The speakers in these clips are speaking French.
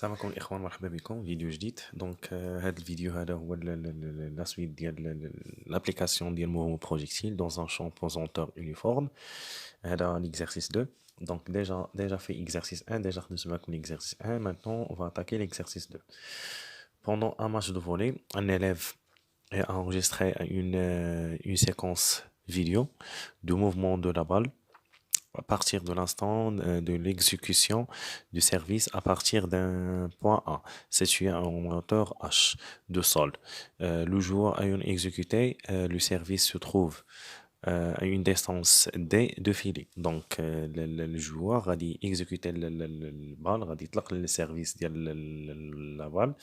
السلام عليكم الاخوان، مرحبا بكم فيديو جديد. دونك هذا الفيديو هذا هو لا سويت ديال l'application ديال mouvement projectile dans un champ pesanteur uniforme. هذا l'exercice 2. Donc déjà fait exercice 1, déjà خدمت معكم l'exercice 1. Maintenant on va attaquer l'exercice 2. Pendant un match de volley, un élève a enregistré une séquence vidéo de mouvement de la balle à partir de l'instant de l'exécution du service à partir d'un point A, situé à une hauteur H de sol. Le joueur ayant exécuté le service se trouve à une distance D de filet. Donc, le joueur a dit exécuter le balle, a dit le service de la balle,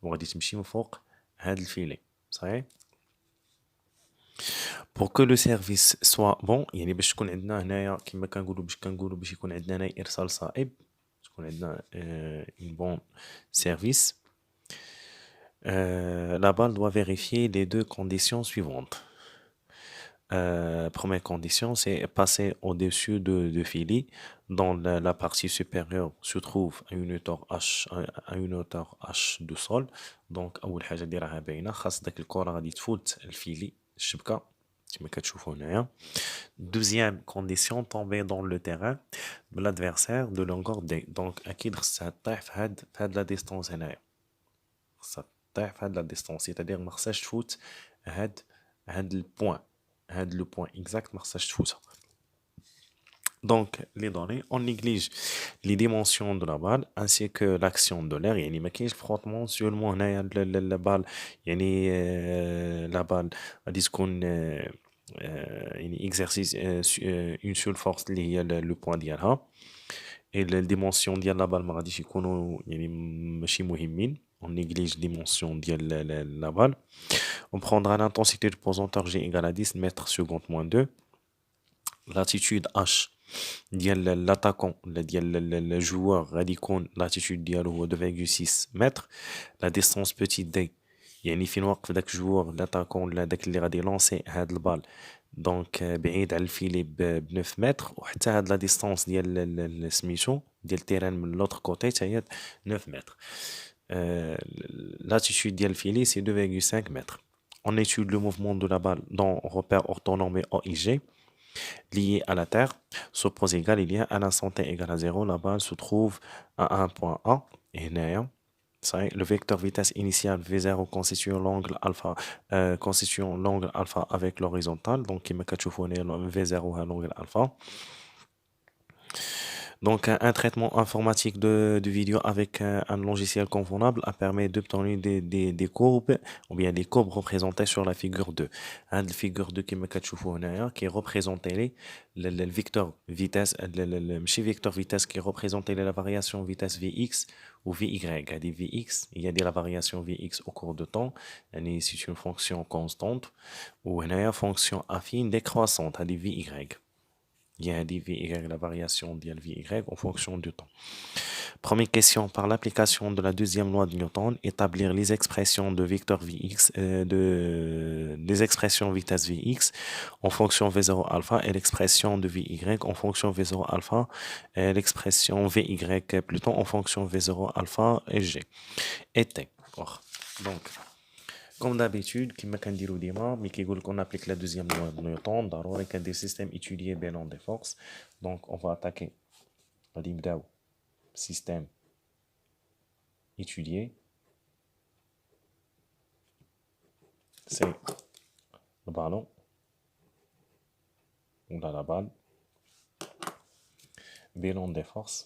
ou a dit تمشي من فوق هذا الفيلي. صحيح؟ pour que le service soit bon يعني باش تكون عندنا هنايا كما كنقولوا باش يكون عندنا هنا ارسال صائب، تكون عندنا une bonne service. La balle doit vérifier les deux conditions suivantes. Première condition, c'est passer au-dessus de filet. Dans la partie supérieure se trouve à une hauteur H de sol. Donc أول حاجة اللي راها باينة، خاص داك الكرة غادي تفوت الفيلي الشبكة كما كتشوفوا هنايا. Deuxième condition, tomber dans le terrain de l'adversaire de longueur D. Donc أكيد خصها تطيح في هاد la distance هنايا، خصها تطيح في هاد la distance، c'est-à-dire ما خصهاش تفوت هاد البوان، هاد لو بوان exact ما خصهاش تفوتها. Donc les données, on néglige les dimensions de la balle ainsi que l'action de l'air. يعني ما كاينش frottement seulement هنايا la balle، يعني la balle غادي تكون يعني exercice une seule force اللي هي لو بوان ديالها، et les dimensions ديال la balle ما غاديش يكونوا يعني ماشي مهمين. On néglige les dimensions ديال la balle. On prendra l'intensité du pesanteur G égale à 10 mètres secondes moins 2. L'attitude H ديال l'attaquant ديال le joueur غادي يكون l'attitude ديالو هو 2,6 متر. La distance petit d يعني فين واقف داك الجوار l'attaquant ولا داك اللي غادي يلونسي هاد البال، دونك بعيد على الفيلي ب 9 متر. وحتى هاد لا ديستونس ديال سميتو ديال التيران من لوتر كوتي حتى هي 9 متر. L'attitude ديال الفيلي سي 2,5 متر. On étudie le mouvement de la balle dans repère orthonormé OIG lié à la Terre. Suppose égal, il y a à l'instant t égale à 0, la balle se trouve à un point A. Et le vecteur vitesse initiale V0 constituant l'angle alpha avec l'horizontale. Donc, il me V0 à l'angle alpha. Donc, un traitement informatique de vidéo avec un logiciel convenable a permis d'obtenir des courbes, ou bien des courbes représentées sur la figure 2. La figure 2 qui représentait le vecteur vitesse, le vecteur vitesse qui représentait la variation vitesse Vx ou Vy. Il Vx, il y a de la variation Vx au cours de temps, c'est une fonction constante, ou une fonction affine décroissante, Vy. Il y a des Vy, la variation de Vy en fonction du temps. Première question, par l'application de la deuxième loi de Newton, établir les expressions de vecteur Vx, les expressions vitesse Vx en fonction V0 alpha et l'expression de Vy en fonction V0 alpha et l'expression Vy plutôt en fonction V0 alpha et G et T. Donc, comme d'habitude, كما كنديرو ديما ملي كيقول لك on applique la deuxième loi de Newton ضروري كندير système étudié bilan des forces. Donc on va attaquer غادي نبداو système étudié. C'est le ballon ou la balle, bilan des forces.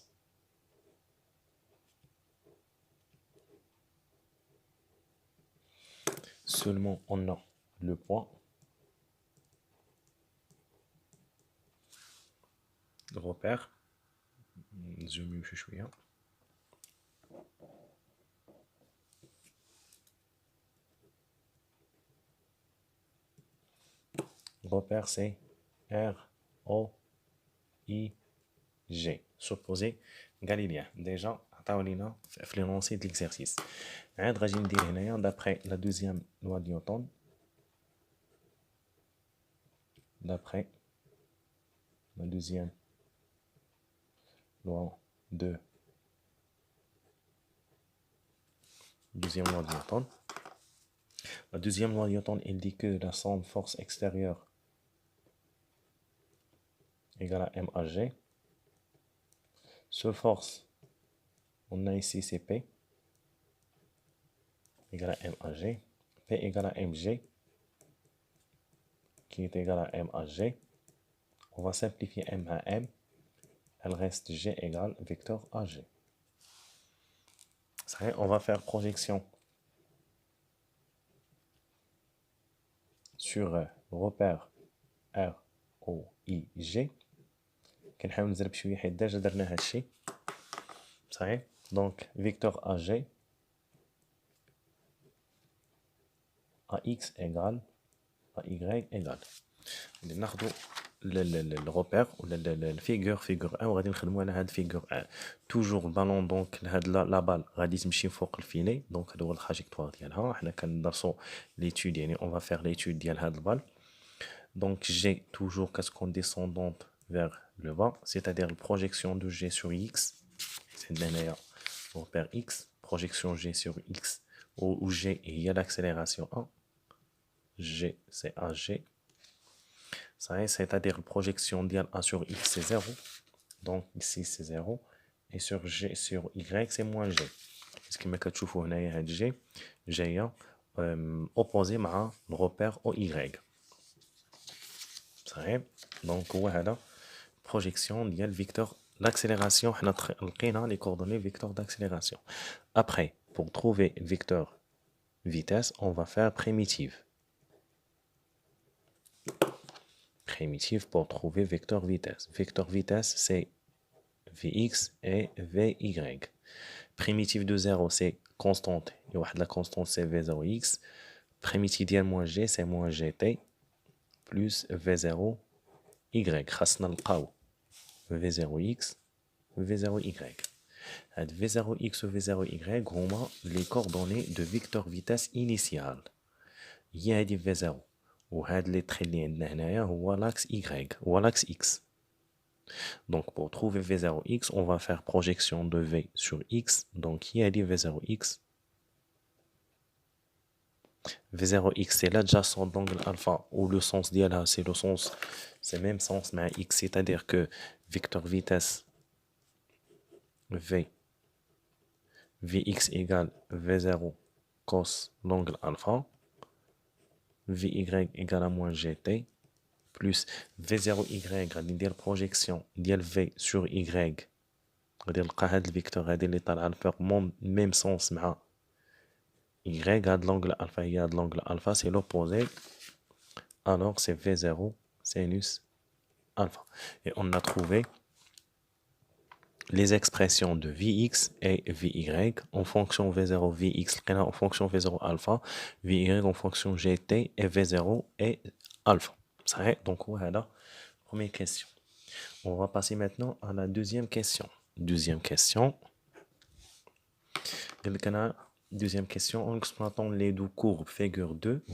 Seulement on a le poids, le repère. Zoom شوية. Le repère c'est R O I G. Supposé galilien. Déjà عطاولينا في l'énoncé de l'exercice. عاد غادي ندير هنايا d'après la deuxième loi de Newton. D'après la deuxième loi de Deuxième loi de Newton. La deuxième loi de Newton, elle dit que la somme force extérieure égale à M à G. Seule force, on a ici c'est P égale à M à G. P égale à mg qui est égal à M à G. On va simplifier M à M. Elle reste G égale vecteur AG. Ça y est, on va faire projection sur repère R O I G. كنحاول نزرب شويه حيت ديجا درنا هادشي صحيح. دونك فيكتور AG AX égale AY égale ناخدو الروبير ولا الفيغور فيغور 1 وغادي نخدمو على هاد فيغور 1 توجور البالون. دونك هاد لا بال غادي تمشي فوق الفيلي. دونك هذا هو التراجيكتوار ديالها. حنا كندرسو ليتود يعني اون فا فيغ ليتود ديال هاد البال. دونك G toujours cascade descendante vers le bas, c'est-à-dire la projection de G sur X. C'est là repère X, projection G sur X, où G est l'accélération 1. G c'est AG. C'est-à-dire la projection d'A sur X c'est 0. Donc ici c'est 0. Et sur G sur Y c'est moins G. Ce qui m'a كتشوفوا هنايا هاد G جايه opposé مع الرepère OY. صحيح. دونك هو هذا projection ديال vecteur l'accélération. حنا لقينا les coordonnées vecteur d'accélération. Après pour trouver vecteur vitesse on va faire primitive. Primitive pour trouver vecteur vitesse. Vecteur vitesse c'est Vx et Vy. Primitive de 0 c'est constante. Il y a la constante c'est V0x. Primitive ديال moins g c'est moins gt plus V0 y. خاصنا نلقاو V0x V0y. هاد V0x و V0y هما les coordonnées de vecteur vitesse initial. هي هادي V0 وهاد لي تري اللي عندنا هنايا هو l'axe y هو l'axe x. Donc pour trouver V0x on va faire projection de V sur x. Donc هي هادي V0x. V0x c'est l'adjacent d'angle alpha ou le sens ديالها c'est le sens c'est même sens مع x, c'est-à-dire que vecteur vitesse V Vx égale V0 cos l'angle alpha, Vy égale à moins gt plus V0y غادي ندير projection ديال V sur y. غادي نلقى هاد الفيكتور هادي اللي طالعه الفوق ميم سونس مع y. هاد l'angle alpha هي هاد l'angle alpha c'est l'opposé. Alors c'est V0 sinus alpha. Et on a trouvé les expressions de Vx et Vy en fonction V0 Vx en fonction V0 alpha, Vy en fonction Gt et V0 et alpha. Ça est, donc voilà, première question. On va passer maintenant à la deuxième question. Deuxième question. Deuxième question, en exploitant les deux courbes figure 2,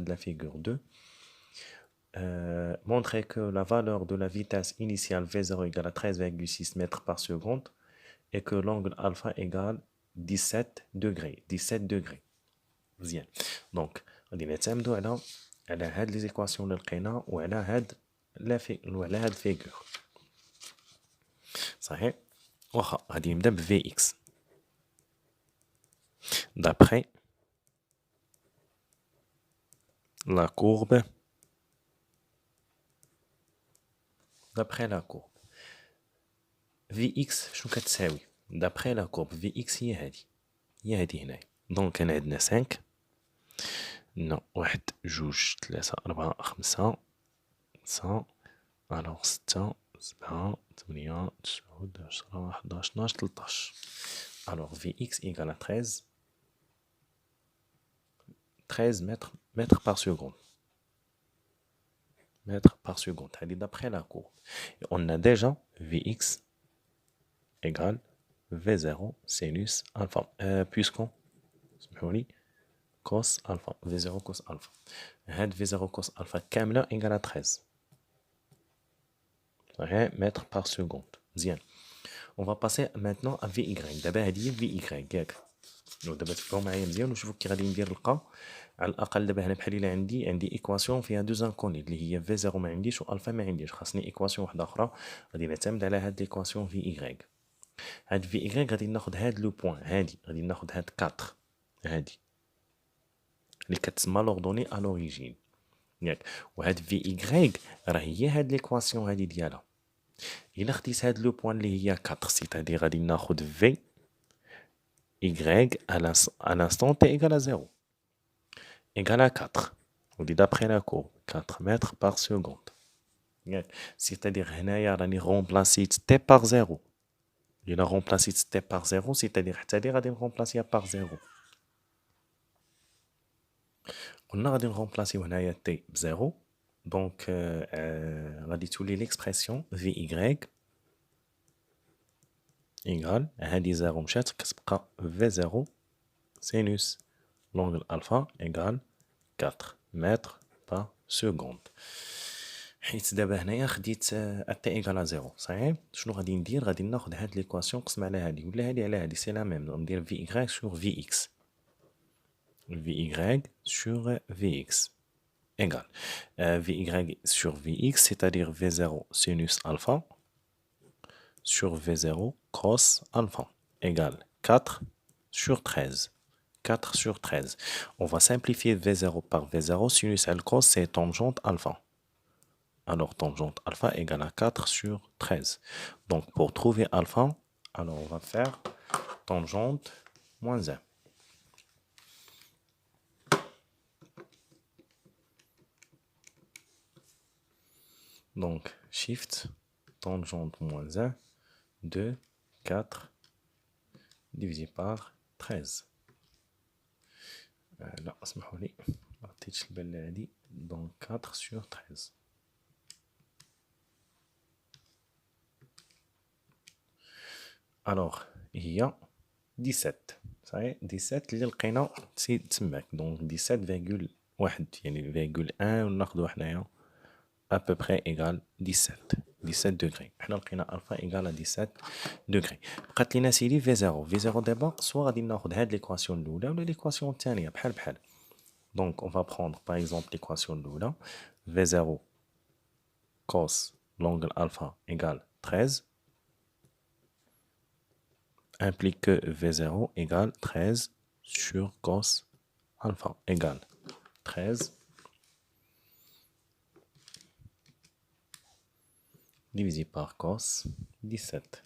la figure 2. Montrer que la valeur de la vitesse initiale V0 égale à 13,6 mètres par seconde et que l'angle alpha égale 17 degrés. 17 degrés. Bien. Donc, on va نعتمدوا على هاد les équations اللي لقينا وعلى هاد وعلى هاد figure. صحيح. واخا غادي نبدا ب Vx. D'après la courbe Vx شنو كتساوي d'après la courbe Vx هي هادي هنايا. دونك كان عندنا 5 نو 1 2 3 4 5 9 الوغ 6 7 8 9 10 11 12 13. Alors Vx égale à 13 mètres par seconde. Mètres par seconde. D'après la courbe. Et on a déjà Vx égale V0 sinus alpha. Puisqu'on cos alpha. V0 cos alpha. V0 cos alpha كاملة égale à 13 mètres par seconde. Bien. On va passer maintenant à Vy. D'abord, il y a Vy. ودابا تفكروا معايا مزيان وشوفوا كي غادي ندير نلقى على الاقل. دابا هنا بحال الا عندي ايكواسيون فيها دو زانكوني اللي هي في زيرو ما عنديش والفا ما عنديش، خاصني ايكواسيون واحده اخرى غادي نعتمد على هاد ليكواسيون في ايغريك. هاد في ايغريك غادي ناخد هاد لو بوين هادي، غادي ناخد هاد 4 هادي اللي كتسمى لوردوني ا لوريجين ياك، وهاد في ايغريك راه هي هاد ليكواسيون هادي ديالها. الا خديت هاد لو بوين اللي هي 4 سيتادير غادي ناخد في y à l'instant t égale à 0 égale à 4. On dit d'après la courbe 4 mètres par seconde. C'est-à-dire هنايا راني remplacé t par 0. Il a remplacé t par 0, c'est-à-dire حتى غادي نرomplacer par 0. قلنا غادي نرomplacer هنايا t ب 0. Donc غادي تولي l'expression vy égale هادي 0 مشات كتبقى v0 sinus l'angle alpha égale 4 mètres par seconde. حيت دابا هنايا خديت t égale à 0 صحيح. شنو غادي ندير؟ غادي ناخد هاد ليكواسيون نقسم على هادي ولا هادي على هادي، سي لا ميم. ندير في y sur vx vy sur vx égale vy sur vx c'est-à-dire v0 sinus alpha sur v0 cos alpha égale 4 sur 13. 4 sur 13. On va simplifier V0 par V0. Sinus L cos, c'est tangente alpha. Alors, tangente alpha égale à 4 sur 13. Donc, pour trouver alpha, alors on va faire tangente moins 1. Donc, shift, tangente moins 1, 2, 4, divisé par 13. لا اسمحوا لي ما عطيتش البال هادي. دونك 4 sur 13. الوغ هي 17 صحيح. 17 اللي لقينا تماك. دونك 17,1 يعني فيغول 1 وناخدو حنايا ابوبخي ايغال 17 دوغري. حنا لقينا الفا ايغال 17 دوغري. بقات لينا سيدي في زيرو. في زيرو دابا سوا غادي ناخد هاد ليكواسيون الاولى ولا ليكواسيون الثانيه بحال. دونك اون فا بروندر باغ اكزومبل ليكواسيون الاولى في زيرو كوس لونغل الفا ايغال 13 implique que V0 égale 13 sur cos alpha égale 13 divisé par cos 17.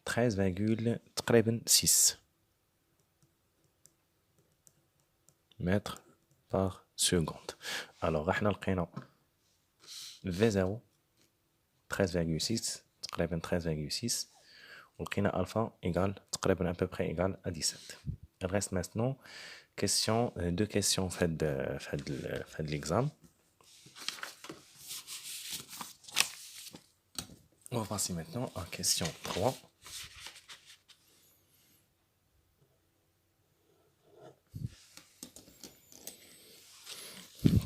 13,6 mètres par seconde. Alors, احنا لقينا V0 13,6 تقريبا 13,6 ولقينا alpha égale تقريبا à peu près égale à 17. Il reste maintenant deux questions faites de l'examen. On va passer maintenant à question 3.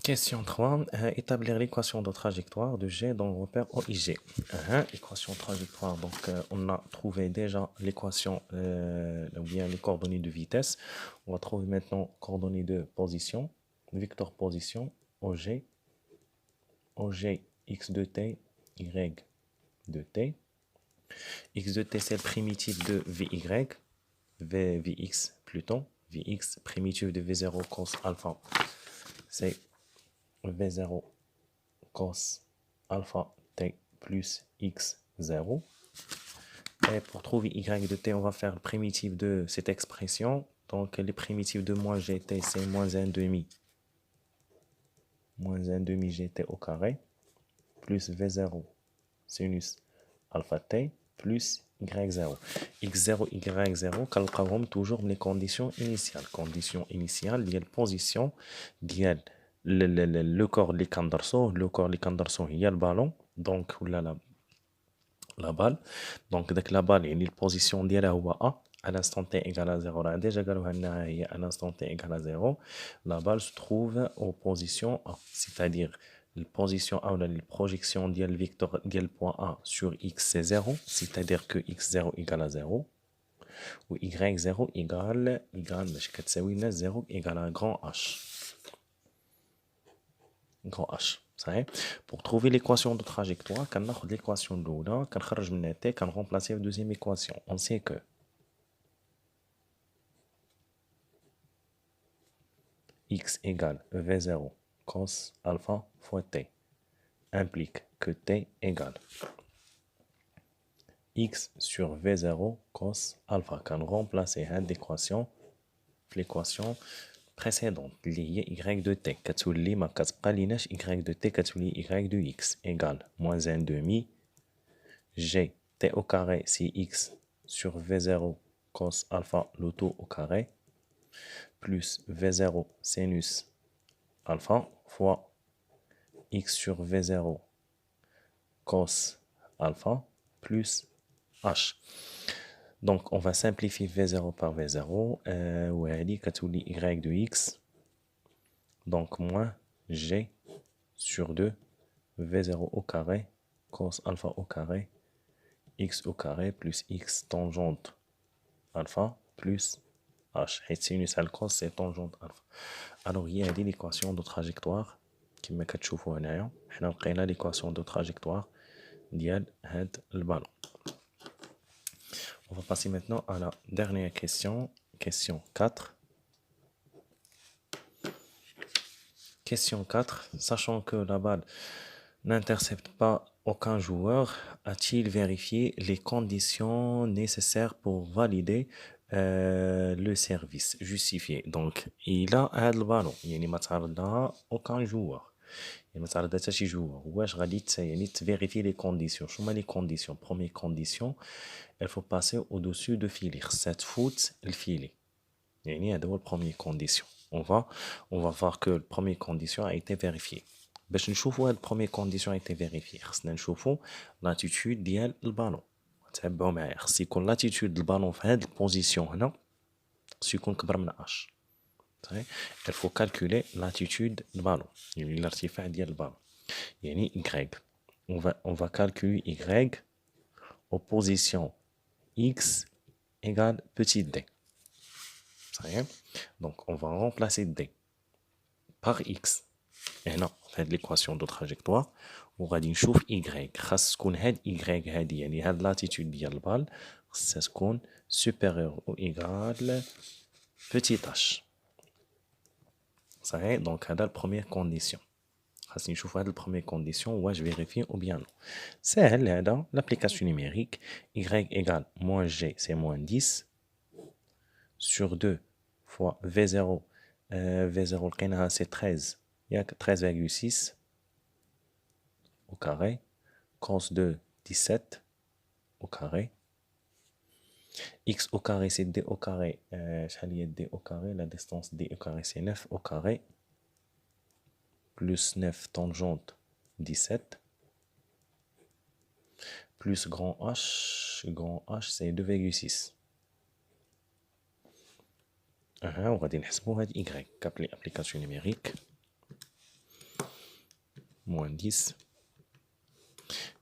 Question 3. Établir l'équation de trajectoire de G dans le repère OIG. Équation de trajectoire. Donc, on a trouvé déjà l'équation, ou bien les coordonnées de vitesse. On va trouver maintenant coordonnées de position. Vecteur position, OG x de t, y de t. X de t, c'est le primitif de Vy, Vx plutôt. Vx, primitif de V0 cos alpha, c'est V0 cos alpha t plus x0. Et pour trouver y de t, on va faire le primitif de cette expression. Donc, les primitifs de moins gt, c'est moins 1 demi. Moins 1 demi gt au carré. Plus V0 sinus alpha t plus y0. x0, y0, calculons toujours les conditions initiales. Condition initiale, il y a la position, il y a le corps اللي كندرسوه. le corps اللي كندرسوه هي البالون دونك ولا لا بال. دونك داك لا بال يعني البوزيسيون ديالها هو ا à l'instant t égale à 0. راه ديجا قالوها لنا هي à l'instant t égale à 0. La balle se trouve en position A, c'est-à-dire la position ou la projection du vecteur du point A sur x c'est 0, c'est-à-dire que x0 égale à 0, ou y0 égale, ماشي كتساوي لنا 0 égale à grand H. Grand H. صحيح. Pour trouver l'équation de trajectoire, كناخد l'équation الأولى كنخرج منها t كنرemplacer la deuxième équation. On sait que x égale v0 cos alpha fois t implique que t égale x sur v0 cos alpha. Quand remplacer l'équation précédente, liée y de t, كتولي ما كتبقى ليناش y de t كتولي y de x égale moins 1 demi g t au carré c'est x sur v0 cos alpha le tout au carré plus v0 sinus alpha fois x sur v0 cos alpha plus h. Donc on va simplifier v0 par v0 ou y de x, donc moins g sur 2 v0 au carré cos alpha au carré x au carré plus x tangente alpha plus h. Et sinus al cos c'est tangente alpha. Alors il y a l'équation de trajectoire كما كتشوفوا هنايا حنا لقينا l'équation de trajectoire ديال هاد البالون. On va passer maintenant à la dernière question, question 4. Question 4, sachant que la balle n'intercepte pas aucun joueur, a-t-il vérifié les conditions nécessaires pour valider le service justifié? Donc, il a le ballon, il n'y a aucun joueur. Il n'y a pas de joueur. واش غادي vérifier les conditions. شنو les conditions? Première condition, il faut passer au-dessus de filet. 7 foot le filet. يعني هذا هو première condition. On va voir que la première condition a été vérifiée. باش نشوفوا هاد première condition a été vérifiée خصنا نشوفوا l'attitude ديال البالون. تابعوا معايا خص يكون l'attitude البالون في هاد البوزيسيون هنا خص يكون كبر من h. Il faut calculer l'attitude du ballon, l'artifact du ballon. Yani y. On va calculer y aux positions x égale petit d. Donc on va remplacer d par x. Et non, on fait l'équation de trajectoire. On va dire chouf y. خاص تكون هاد y هادي يعني هاد l'attitude ديال البال خاصها تكون supérieur ou égale petit h. صحيح. Donc هذا la première condition. خاصني نشوف هاد la première condition واش vérifier ou bien non. سهل هذا l'application numérique y égale moins g c'est moins 10 sur 2 fois v0 v0 لقيناها c'est 13 ياك 13,6 au carré cos 2 17 au carré x au carré c'est d au carré شحال هي d au carré la distance d au carré c'est 9 au carré plus 9 tangente 17 plus grand H c'est 2,6. On va نحسبوا هاد y كابلي application numérique moins 10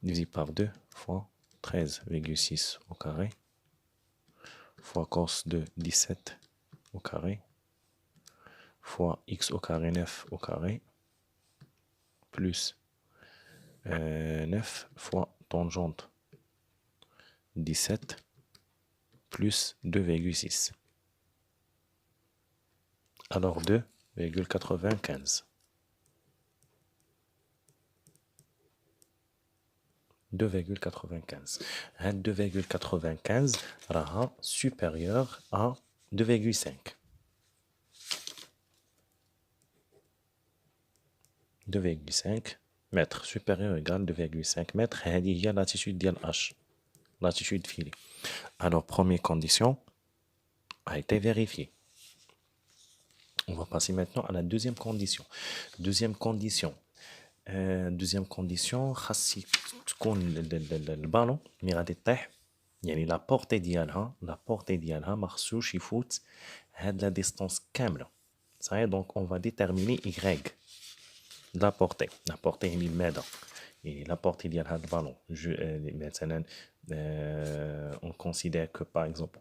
divisé par 2 fois 13,6 au carré fois cos de 17 au carré fois x au carré 9 au carré plus 9 fois tangente 17 plus 2,6. Alors 2,95. 2,95. 2,95 sera supérieur à 2,5. 2,5 mètres supérieur égale 2,5 mètres. Il y a l'attitude de H. L'attitude filée. Alors, première condition a été vérifiée. On va passer maintenant à la deuxième condition. Deuxième condition, خاص تكون البالون مي غادي طيح يعني لا بورتي ديالها ما خصوش يفوت هاد لا ديستانس كامله. صحيح. دونك اون فا ديتيرميني y. La portée. La portée هي المدى. يعني la portée ديال هذا البالون. مثلا on considère que par exemple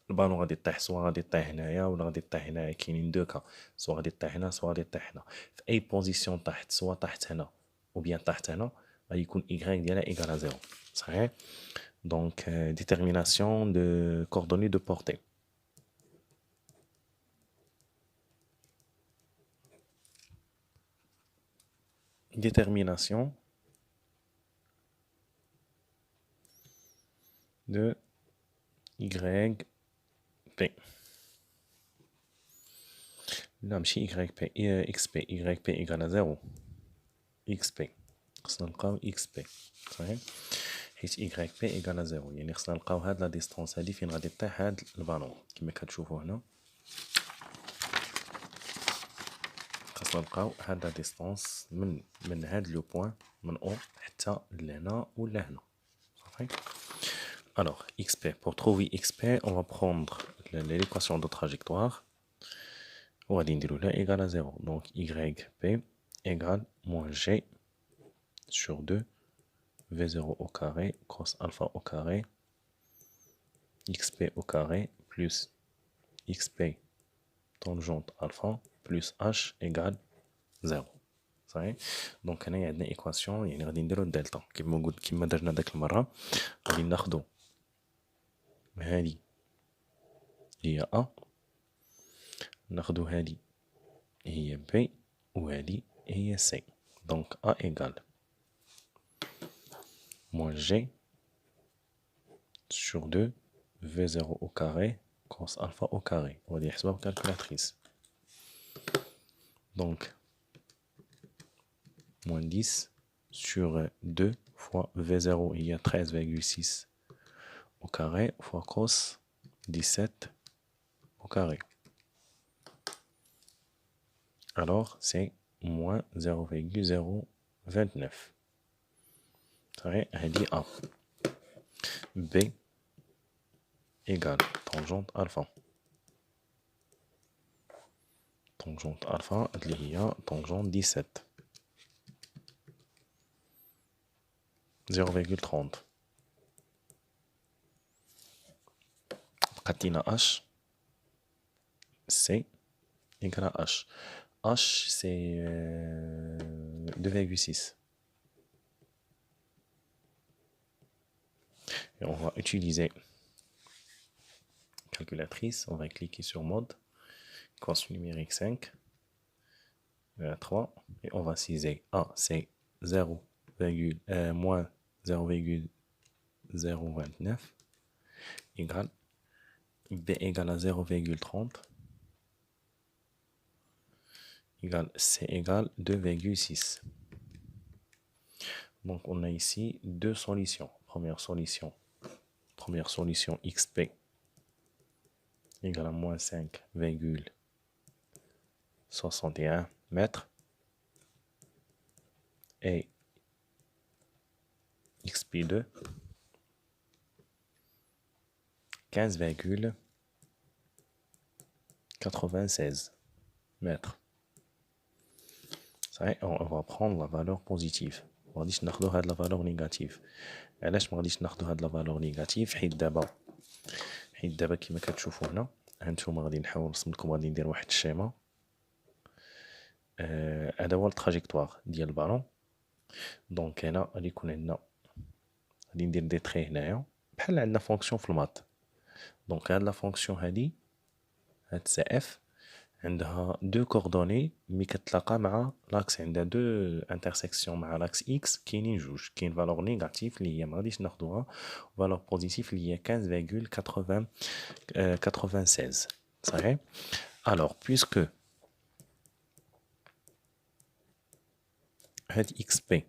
البالون غادي يطيح سوا غادي يطيح هنايا ولا غادي يطيح هنايا كاينين دو كا سوا غادي يطيح هنا سوا غادي يطيح هنا في اي بوزيسيون طاحت سوا طاحت هنا او بيان طاحت هنا غادي يكون y ديالها ايكال زيرو صحيح دونك ديتيرميناسيون دو كوردوني دو بورتي détermination de y p لا ماشي y p x p y p égale 0 x p خصنا نلقاو x p صحيح حيت y p égale 0 يعني خصنا نلقاو هاد لا ديستونس هادي فين غادي طيح هاد البالون كما كتشوفوا هنا خصنا نلقاو هاد لا ديستونس من هاد لو بوين من او حتى لهنا ولا هنا صافي. Alors, xp, pour trouver xp, on va prendre l'équation de trajectoire. On va dire là égale à 0. Donc, yp égale moins g sur 2 v0 au carré cos alpha au carré xp au carré plus xp tangente alpha plus h égale 0. صحيح دونك هنايا عندنا ايكواسيون يعني غادي نديرو الدلتا كيما درنا داك المره غادي ناخدو هادي هي ا ناخدو هادي هي بي وهادي هي سي دونك ا ايكال moins g sur 2 v0 au carré cos alpha au carré on va نحسبها بالكالكولاتريس donc moins 10 sur 2 fois v0 il y a 13,6 au carré fois cos 17 au carré. Alors c'est moins 0,029. هذه A. B égale tangente alpha. Tangente alpha اللي هي tangente 17. 0,30. بقات H. C égale à H. H c'est 2,6. Et on va utiliser calculatrice, on va cliquer sur mode, équation numérique 5, 3, et on va ciser A, c'est 0, moins 0,029 égale B égale à 0,30 égale C égale 2,6. Donc on a ici deux solutions. Première solution XP égale à moins 5,61 mètres et XP2 15,96 mètres. Ça, on va prendre la valeur positive. ما غاديش ناخدو هاد لا فالور نيجاتيف. علاش ما غاديش ناخدو هاد لا فالور نيجاتيف؟ حيت دابا كيما كتشوفوا هنا هانتوما غادي نحاول نرسم لكم غادي ندير واحد الشيما. هذا هو التراجيكتوار ديال البالون. دونك هنا غادي يكون عندنا غادي ندير دي تري هنايا بحال عندنا فونكسيون في المات. دونك هاد لا فونكسيون هادي هاد سي اف عندها دو كوردوني مي كتلاقى مع لاكس عندها دو انترسيكسيون مع لاكس اكس كاينين جوج كاين فالور نيجاتيف اللي هي ما غاديش ناخدوها فالور بوزيتيف اللي هي 15,96 صحيح. الوغ بويسكو هاد اكس بي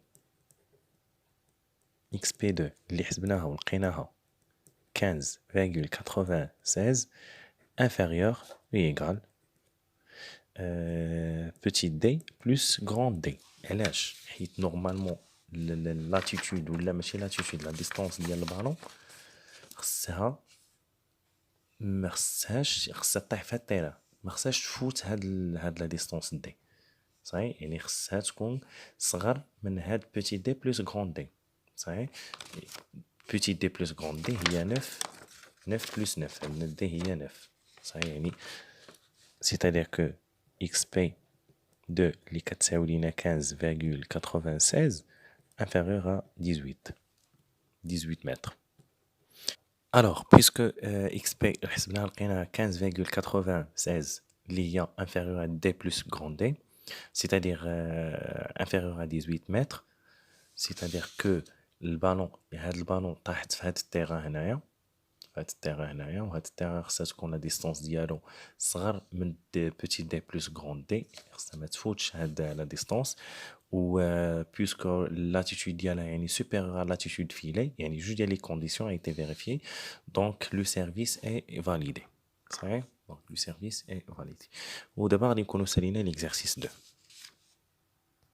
2 اللي حسبناها ولقيناها 15,96 inférieur ou égal petit d plus grand d. علاش؟ حيت نورمالمون لاتيتود ولا ماشي لاتيتود لا ديستونس ديال البالون خصها خصها تطيح في التيران ما خصهاش تفوت هاد لا ديستونس دي صحيح يعني خصها تكون صغر من هاد بوتي دي بلس غران دي صحيح بوتي دي بلس غران دي هي 9 9 بلس 9 عندنا دي هي 9 صحيح يعني c'est-à-dire que xp de اللي كتساوي لينا 15,96 inférieur à 18 mètres. Alors, puisque xp حسبناها لقينا 15,96 اللي هي inférieur à d plus grand d, c'est-à-dire inférieur à 18 mètres, c'est-à-dire que البالون هاد البالون طاحت في هاد التيران هنايا في هاد التيران هنايا وهاد التيران خصها تكون لا ديستونس ديالو صغر من دي بوتي دي بلس غران دي خصها ما تفوتش هاد لا ديستونس و بويسكو لاتيتود ديالها يعني supérieur à l'altitude filée يعني جوج ديال لي كونديسيون a été vérifié donc le service est validé صحيح donc le service est validé ودابا غادي نكونوا سالينا l'exercice 2